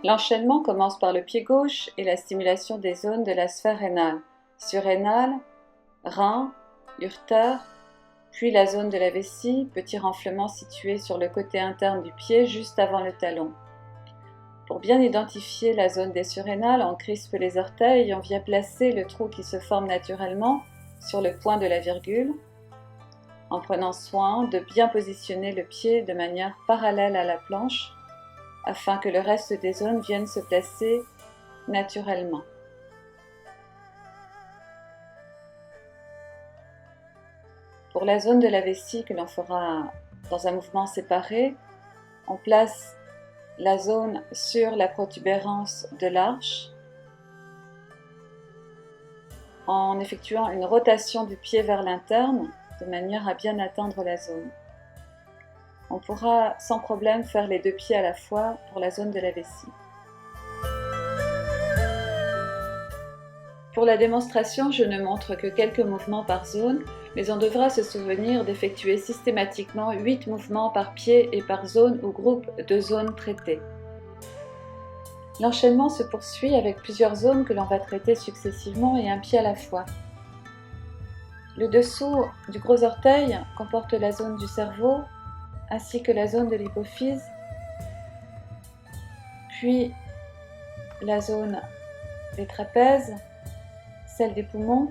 L'enchaînement commence par le pied gauche et la stimulation des zones de la sphère rénale, surrénale, rein, ureter, puis la zone de la vessie, petit renflement situé sur le côté interne du pied juste avant le talon. Pour bien identifier la zone des surrénales, on crispe les orteils et on vient placer le trou qui se forme naturellement sur le point de la virgule, en prenant soin de bien positionner le pied de manière parallèle à la planche, afin que le reste des zones viennent se placer naturellement. Pour la zone de la vessie que l'on fera dans un mouvement séparé, on place la zone sur la protubérance de l'arche en effectuant une rotation du pied vers l'interne de manière à bien atteindre la zone. On pourra sans problème faire les deux pieds à la fois pour la zone de la vessie. Pour la démonstration, je ne montre que quelques mouvements par zone, mais on devra se souvenir d'effectuer systématiquement 8 mouvements par pied et par zone ou groupe de zones traitées. L'enchaînement se poursuit avec plusieurs zones que l'on va traiter successivement et un pied à la fois. Le dessous du gros orteil comporte la zone du cerveau ainsi que la zone de l'hypophyse, puis la zone des trapèzes, celle des poumons,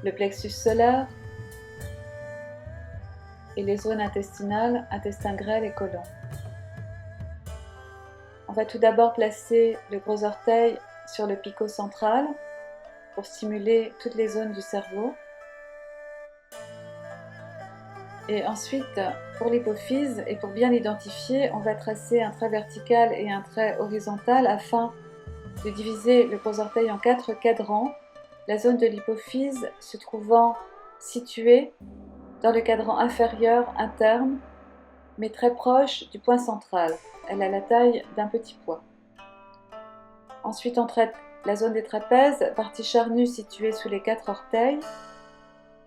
le plexus solaire et les zones intestinales, intestin grêle et côlon. On va tout d'abord placer le gros orteil sur le picot central pour stimuler toutes les zones du cerveau. Et ensuite, pour l'hypophyse, et pour bien l'identifier, on va tracer un trait vertical et un trait horizontal afin de diviser le gros orteil en 4 cadrans, la zone de l'hypophyse se trouvant située dans le cadran inférieur interne, mais très proche du point central. Elle a la taille d'un petit pois. Ensuite, on traite la zone des trapèzes, partie charnue située sous les 4 orteils,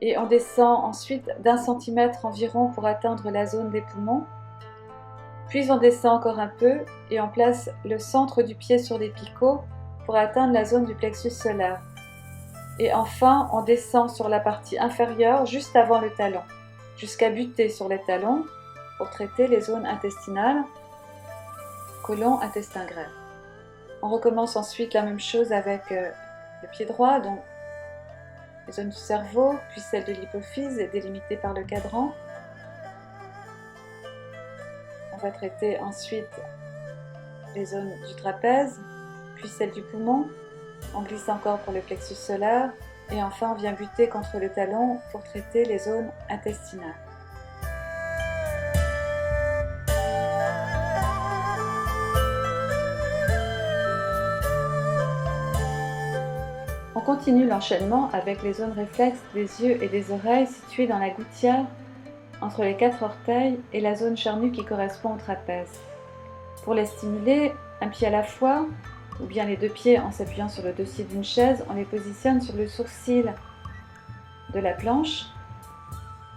et on descend ensuite d'1 centimètre environ pour atteindre la zone des poumons. Puis on descend encore un peu et on place le centre du pied sur les picots pour atteindre la zone du plexus solaire. Et enfin, on descend sur la partie inférieure juste avant le talon, jusqu'à buter sur les talons pour traiter les zones intestinales, côlon, intestin grêle. On recommence ensuite la même chose avec le pied droit, donc les zones du cerveau, puis celle de l'hypophyse délimitée par le cadran. On va traiter ensuite les zones du trapèze, puis celle du poumon. On glisse encore pour le plexus solaire et enfin on vient buter contre le talon pour traiter les zones intestinales. On continue l'enchaînement avec les zones réflexes des yeux et des oreilles situées dans la gouttière entre les 4 orteils et la zone charnue qui correspond au trapèze. Pour les stimuler, un pied à la fois, ou bien les deux pieds en s'appuyant sur le dossier d'une chaise, on les positionne sur le sourcil de la planche.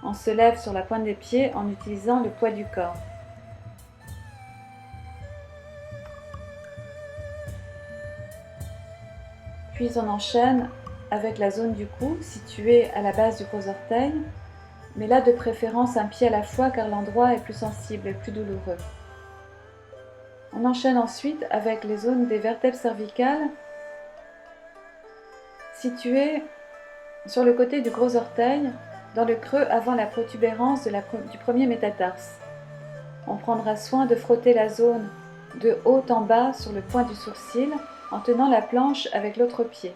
On se lève sur la pointe des pieds en utilisant le poids du corps. Puis on enchaîne avec la zone du cou, située à la base du gros orteil, mais là de préférence un pied à la fois car l'endroit est plus sensible et plus douloureux. On enchaîne ensuite avec les zones des vertèbres cervicales, situées sur le côté du gros orteil, dans le creux avant la protubérance du premier métatarse. On prendra soin de frotter la zone de haut en bas sur le point du sourcil en tenant la planche avec l'autre pied.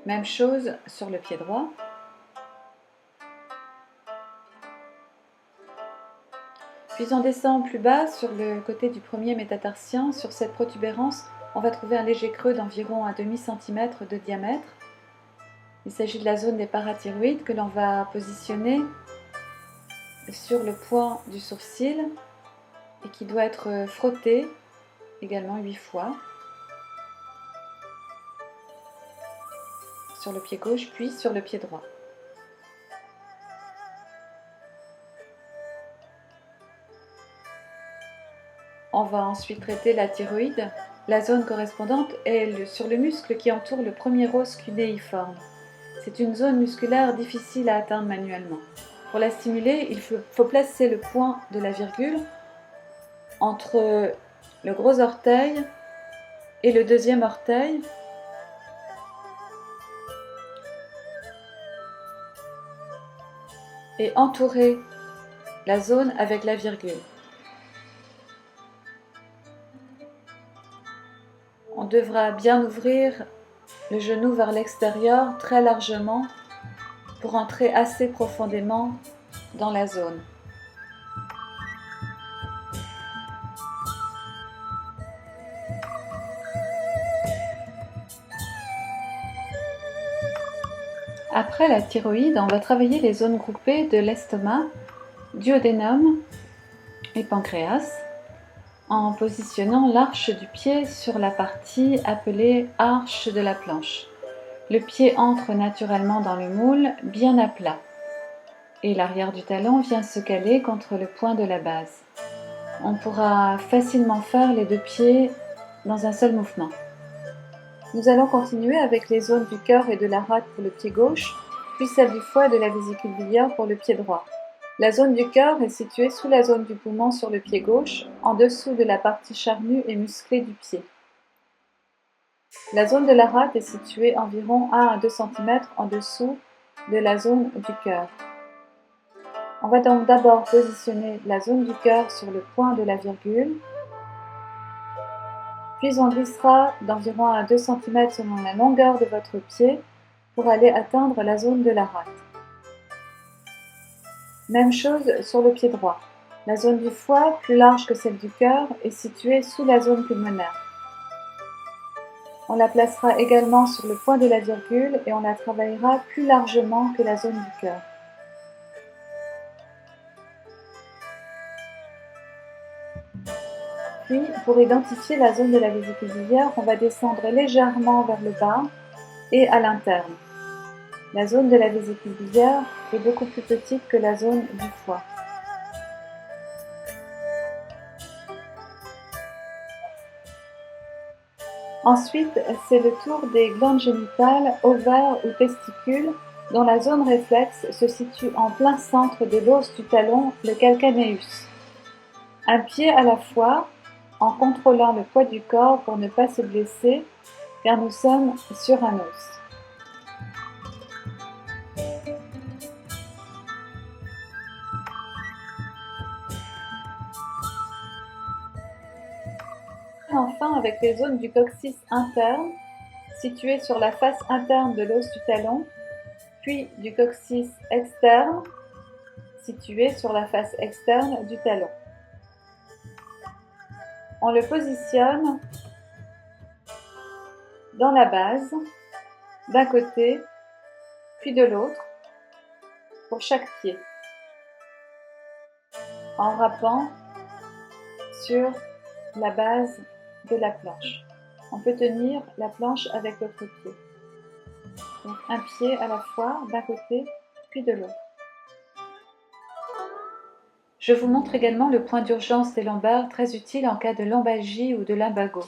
Même chose sur le pied droit. Puis on descend plus bas sur le côté du premier métatarsien. Sur cette protubérance, on va trouver un léger creux d'environ un demi-centimètre de diamètre. Il s'agit de la zone des parathyroïdes que l'on va positionner sur le point du sourcil et qui doit être frottée également 8 fois sur le pied gauche puis sur le pied droit. On va ensuite traiter la thyroïde. La zone correspondante est sur le muscle qui entoure le premier os cunéiforme. C'est une zone musculaire difficile à atteindre manuellement. Pour la stimuler, il faut placer le point de la virgule entre le gros orteil et le deuxième orteil. Et entourer la zone avec la virgule. On devra bien ouvrir le genou vers l'extérieur très largement pour entrer assez profondément dans la zone. Après la thyroïde, on va travailler les zones groupées de l'estomac, duodénum et pancréas en positionnant l'arche du pied sur la partie appelée arche de la planche. Le pied entre naturellement dans le moule, bien à plat, et l'arrière du talon vient se caler contre le point de la base. On pourra facilement faire les deux pieds dans un seul mouvement. Nous allons continuer avec les zones du cœur et de la rate pour le pied gauche, puis celle du foie et de la vésicule biliaire pour le pied droit. La zone du cœur est située sous la zone du poumon sur le pied gauche, en dessous de la partie charnue et musclée du pied. La zone de la rate est située environ 1 à 2 cm en dessous de la zone du cœur. On va donc d'abord positionner la zone du cœur sur le point de la virgule, puis on glissera d'environ 1 à 2 cm selon la longueur de votre pied pour aller atteindre la zone de la rate. Même chose sur le pied droit. La zone du foie, plus large que celle du cœur, est située sous la zone pulmonaire. On la placera également sur le point de la virgule et on la travaillera plus largement que la zone du cœur. Puis, pour identifier la zone de la vésicule biliaire, on va descendre légèrement vers le bas et à l'interne. La zone de la vésicule biliaire est beaucoup plus petite que la zone du foie. Ensuite, c'est le tour des glandes génitales, ovaires ou testicules, dont la zone réflexe se situe en plein centre de l'os du talon, le calcaneus. Un pied à la fois, en contrôlant le poids du corps pour ne pas se blesser, car nous sommes sur un os. Enfin, avec les zones du coccyx interne, situées sur la face interne de l'os du talon, puis du coccyx externe, situé sur la face externe du talon. On le positionne dans la base, d'un côté, puis de l'autre, pour chaque pied, en rappant sur la base de la planche. On peut tenir la planche avec l'autre pied. Donc un pied à la fois, d'un côté, puis de l'autre. Je vous montre également le point d'urgence des lombaires, très utile en cas de lombalgie ou de lumbago.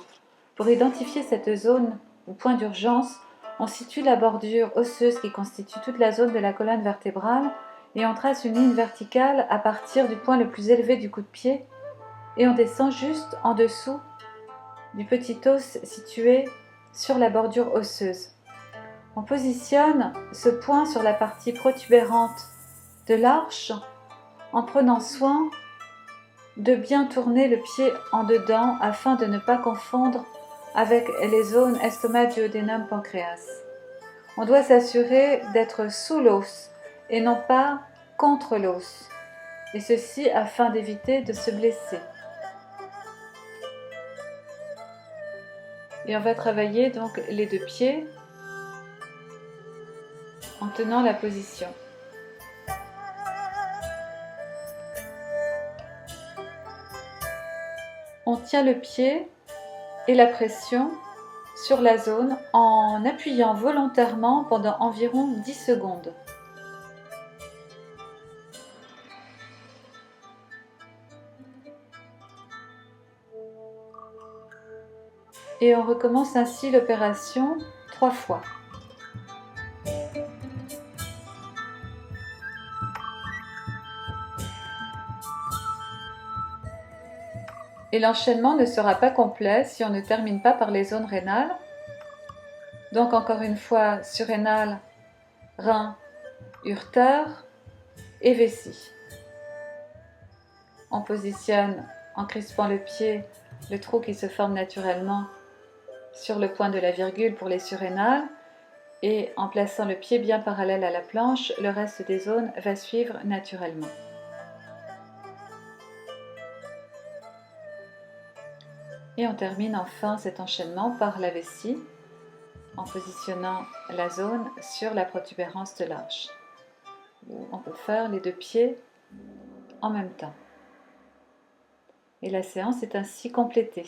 Pour identifier cette zone ou point d'urgence, on situe la bordure osseuse qui constitue toute la zone de la colonne vertébrale et on trace une ligne verticale à partir du point le plus élevé du coup-de-pied et on descend juste en dessous du petit os situé sur la bordure osseuse. On positionne ce point sur la partie protubérante de l'arche en prenant soin de bien tourner le pied en dedans afin de ne pas confondre avec les zones estomac, duodénum, pancréas. On doit s'assurer d'être sous l'os et non pas contre l'os, et ceci afin d'éviter de se blesser. Et on va travailler donc les deux pieds en tenant la position. On tient le pied et la pression sur la zone en appuyant volontairement pendant environ 10 secondes. Et on recommence ainsi l'opération 3 fois. Et l'enchaînement ne sera pas complet si on ne termine pas par les zones rénales. Donc encore une fois, surrénal, rein, ureter et vessie. On positionne en crispant le pied le trou qui se forme naturellement sur le point de la virgule pour les surrénales et en plaçant le pied bien parallèle à la planche, le reste des zones va suivre naturellement. Et on termine enfin cet enchaînement par la vessie en positionnant la zone sur la protubérance de l'arche. On peut faire les 2 pieds en même temps. Et la séance est ainsi complétée.